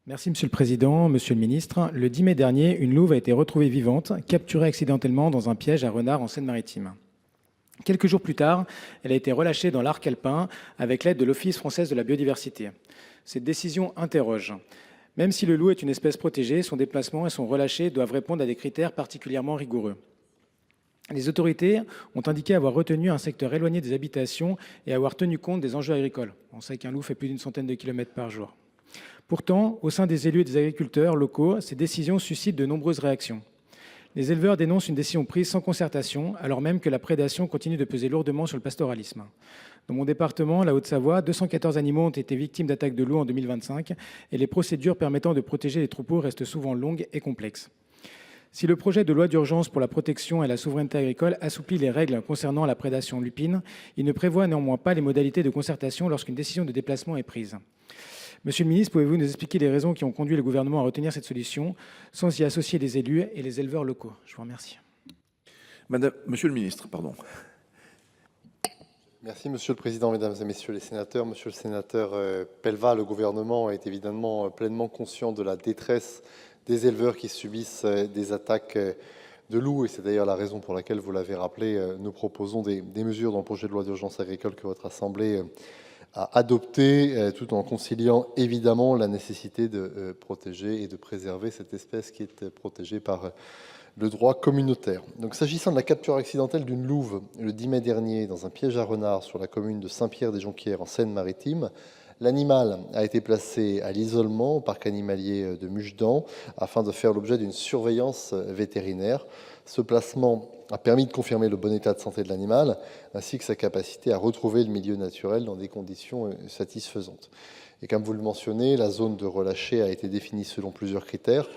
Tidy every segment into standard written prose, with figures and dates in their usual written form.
Merci Monsieur le Président, Monsieur le Ministre. Le 10 mai dernier, une louve a été retrouvée vivante, capturée accidentellement dans un piège à renards en Seine-Maritime. Quelques jours plus tard, elle a été relâchée dans l'arc alpin avec l'aide de l'Office français de la biodiversité. Cette décision interroge. Même si le loup est une espèce protégée, son déplacement et son relâché doivent répondre à des critères particulièrement rigoureux. Les autorités ont indiqué avoir retenu un secteur éloigné des habitations et avoir tenu compte des enjeux agricoles. On sait qu'un loup fait plus d'une centaine de kilomètres par jour. Pourtant, au sein des élus et des agriculteurs locaux, ces décisions suscitent de nombreuses réactions. Les éleveurs dénoncent une décision prise sans concertation, alors même que la prédation continue de peser lourdement sur le pastoralisme. Dans mon département, la Haute-Savoie, 214 animaux ont été victimes d'attaques de loups en 2025 et les procédures permettant de protéger les troupeaux restent souvent longues et complexes. Si le projet de loi d'urgence pour la protection et la souveraineté agricole assouplit les règles concernant la prédation lupine, il ne prévoit néanmoins pas les modalités de concertation lorsqu'une décision de déplacement est prise. Monsieur le ministre, pouvez-vous nous expliquer les raisons qui ont conduit le gouvernement à retenir cette solution sans y associer les élus et les éleveurs locaux? Je vous remercie. Monsieur le ministre, pardon. Merci Monsieur le Président, Mesdames et Messieurs les sénateurs. Monsieur le sénateur Pelva, le gouvernement est évidemment pleinement conscient de la détresse des éleveurs qui subissent des attaques de loups, et c'est d'ailleurs la raison pour laquelle, vous l'avez rappelé, nous proposons des mesures dans le projet de loi d'urgence agricole que votre Assemblée a adopté, tout en conciliant évidemment la nécessité de protéger et de préserver cette espèce qui est protégée par le droit communautaire. Donc, s'agissant de la capture accidentelle d'une louve le 10 mai dernier dans un piège à renards sur la commune de Saint-Pierre-des-Jonquières en Seine-Maritime, l'animal a été placé à l'isolement au parc animalier de Mugedan afin de faire l'objet d'une surveillance vétérinaire. Ce placement a permis de confirmer le bon état de santé de l'animal, ainsi que sa capacité à retrouver le milieu naturel dans des conditions satisfaisantes. Et comme vous le mentionnez, la zone de relâché a été définie selon plusieurs critères.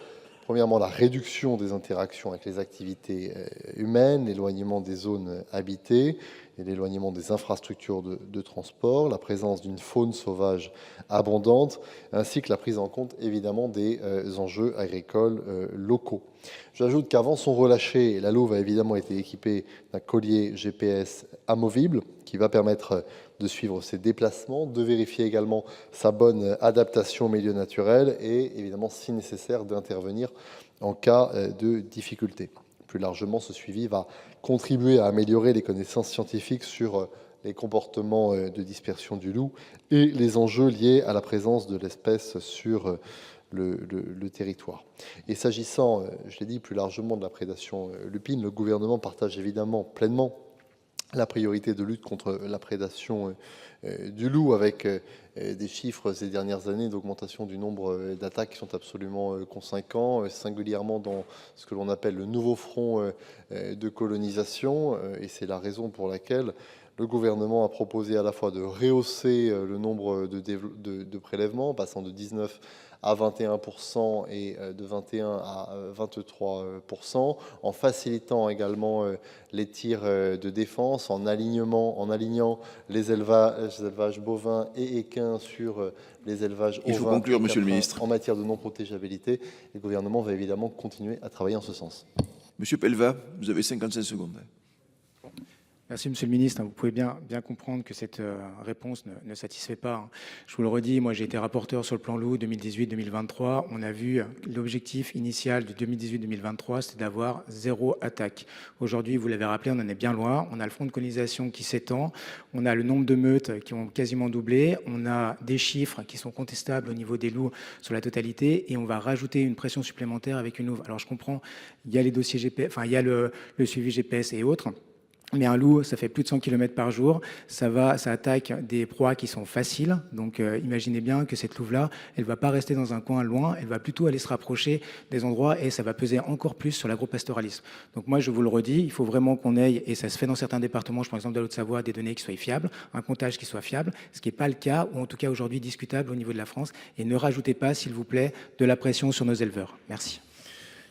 Premièrement, la réduction des interactions avec les activités humaines, l'éloignement des zones habitées et l'éloignement des infrastructures de transport, la présence d'une faune sauvage abondante, ainsi que la prise en compte évidemment des enjeux agricoles locaux. J'ajoute qu'avant son relâché, la louve a évidemment été équipée d'un collier GPS amovible qui va permettre de suivre ses déplacements, de vérifier également sa bonne adaptation au milieu naturel et évidemment, si nécessaire, d'intervenir en cas de difficulté. Plus largement, ce suivi va contribuer à améliorer les connaissances scientifiques sur les comportements de dispersion du loup et les enjeux liés à la présence de l'espèce sur le territoire. Et s'agissant, je l'ai dit, plus largement de la prédation lupine, le gouvernement partage évidemment pleinement la priorité de lutte contre la prédation du loup, avec des chiffres ces dernières années d'augmentation du nombre d'attaques qui sont absolument conséquents, singulièrement dans ce que l'on appelle le nouveau front de colonisation. Et c'est la raison pour laquelle le gouvernement a proposé à la fois de rehausser le nombre de prélèvements, passant de 19 à 21% et de 21 à 23%, en facilitant également les tirs de défense, en alignant les élevages bovins et équins sur les élevages ovins. Il faut conclure, Monsieur le Ministre. En matière de non-protégeabilité, le gouvernement va évidemment continuer à travailler en ce sens. Monsieur Pelva, vous avez 55 secondes. Merci Monsieur le Ministre. Vous pouvez bien comprendre que cette réponse ne satisfait pas. Je vous le redis, moi j'ai été rapporteur sur le plan loup 2018-2023. On a vu l'objectif initial de 2018-2023, c'était d'avoir 0 attaque. Aujourd'hui, vous l'avez rappelé, on en est bien loin. On a le front de colonisation qui s'étend. On a le nombre de meutes qui ont quasiment doublé. On a des chiffres qui sont contestables au niveau des loups sur la totalité. Et on va rajouter une pression supplémentaire avec une louve. Alors je comprends, il y a les dossiers GPS, enfin il y a le suivi GPS et autres. Mais un loup, ça fait plus de 100 km par jour, ça attaque des proies qui sont faciles. Donc imaginez bien que cette louve-là, elle ne va pas rester dans un coin loin, elle va plutôt aller se rapprocher des endroits et ça va peser encore plus sur l'agropastoralisme. Donc moi, je vous le redis, il faut vraiment qu'on aille, et ça se fait dans certains départements, je prends l'exemple de la Haute-Savoie, des données qui soient fiables, un comptage qui soit fiable, ce qui n'est pas le cas, ou en tout cas aujourd'hui discutable au niveau de la France. Et ne rajoutez pas, s'il vous plaît, de la pression sur nos éleveurs. Merci.